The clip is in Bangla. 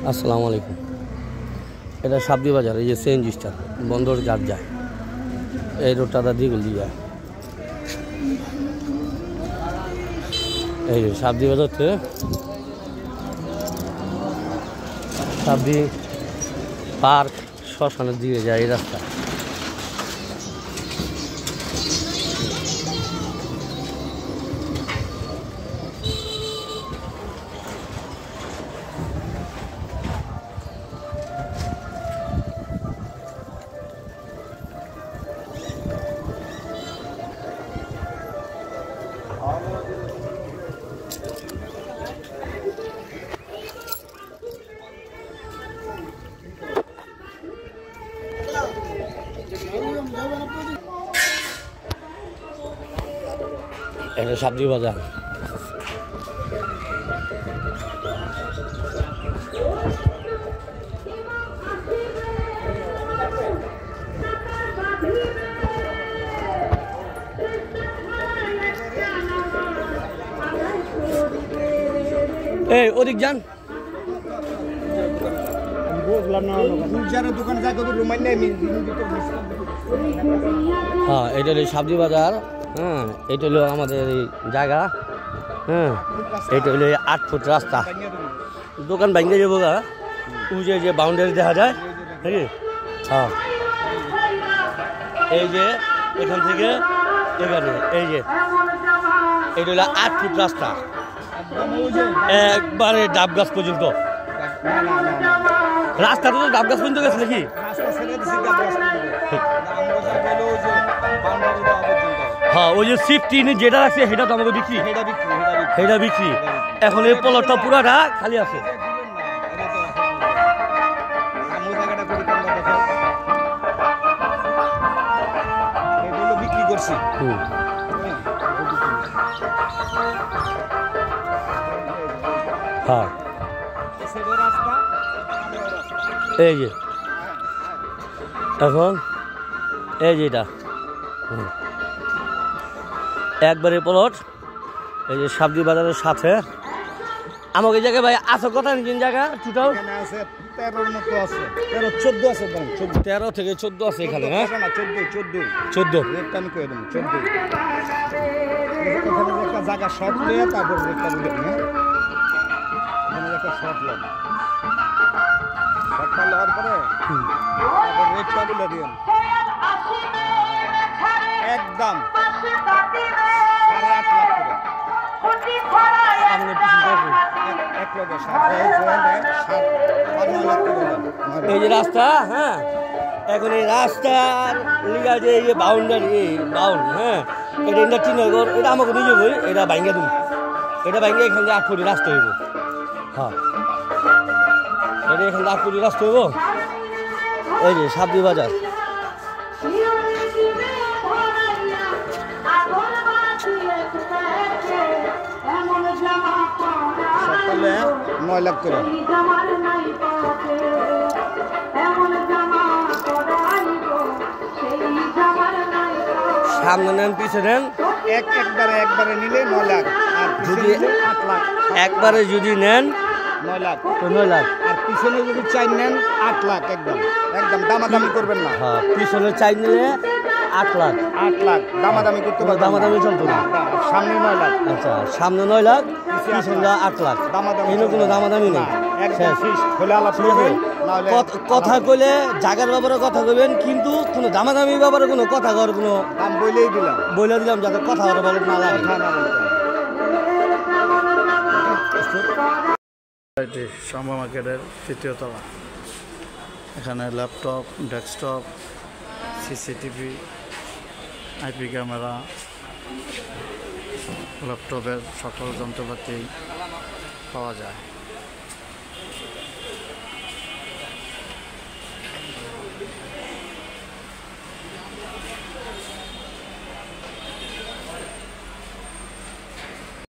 আসসালামু আলাইকুম। এটা সাবদি বাজার, এই যে সিএনজি স্টার বন্দর ঘাট যায়, এই রোডটা দিগুল দিয়ে যায়। এই যে সাবদি বাজার থেকে সাবদি পার্ক শ্মশানের দিকে যায় এই রাস্তা। এটা সাবজি বাজার। এই ওদিক যান। হ্যাঁ, এটা হলো সাবজি বাজার। হ্যাঁ, এটা হলো আমাদের এই জায়গা। হ্যাঁ, এটা হলো 8 ফুট রাস্তা। দোকান ভেঙে যাবো গা, উজে যে বাউন্ডারি দেখা যায়। হ্যাঁ, এই যে এখান থেকে এখানে এই যে এটা হলো 8 ফুট রাস্তা, একবারে ডাব গাছ পর্যন্ত। রাস্তাটা তো ডাব গাছ পর্যন্ত গেছে নাকি? হ্যাঁ, ওই যে সিফটি যেটা আছে সেটা তো আমাকে বিক্রি, সেটা বিক্রি। এখন এই প্লটটা পুরাটা খালি আছে। বিক্রি করছি। হ্যাঁ, এই যে এখন এই যে এটা একবারে প্লট, এই যে সাবজি বাজারের সাথে। আমাকে এই জায়গায় ভাই আছে কথা তিন জায়গা টোটাল 13 থেকে 14 আছে এখানে। হ্যাঁ, 14 জায়গা শর্ট নিয়ে তারপর রেটটা বলে দিন। একটা শর্ট লন, শর্টটা লওয়ার পরে তারপর রেটটা বলে দিন। একদম 8.5 লাখ করে। এই যে রাস্তা। হ্যাঁ, এখন এই রাস্তার লিগা যে এই বাউন্ডারি বাউন্ড, হ্যাঁ, এটা ইন্ডাস্ট্রিনগর, এটা আমাকে নিজে বই, এটা ভাঙ্গা দিন, এটা ভাঙ্গে এখান থেকে 8 ফুটি রাস্তা হইব। হ্যাঁ, এটা এখান থেকে 8 ফুটি রাস্তা হইব। এই যে সাবজি বাজার। 9 লাখ করে। সামনে নেন পিছনে নেন, একবারে নিলে 9 লাখ। আর যদি 8 লাখ একবারে যদি নেন 9 লাখ, তো 9 লাখ। আর পিছনে যদি চাই নেন 8 লাখ। একদম দামাদামি করবেন না। হ্যাঁ, পিছনে চাই নিলে 8 লাখ। 8 লাখ দামাদামি করতে পারবেন, দামাদামি চলতো না। সামনে 9 লাখ। আচ্ছা, সামনে 9 লাখ, পিছনে 8 লাখ। এর কোনো দামাদামি নেই। কথা কইলে জায়গার ব্যাপারে কথা কইবেন, কিন্তু কোনো দামাদামি ব্যাপারে কোনো কথা কর, কোনো দাম বলে দিলাম যাতে কথা বলে না লাগে। শাম্বা মার্কেটের 3য় তলা। এখানে laptop, desktop, CCTV, IP camera, ল্যাপটপের সকল যন্ত্রপাতি পাওয়া যায়।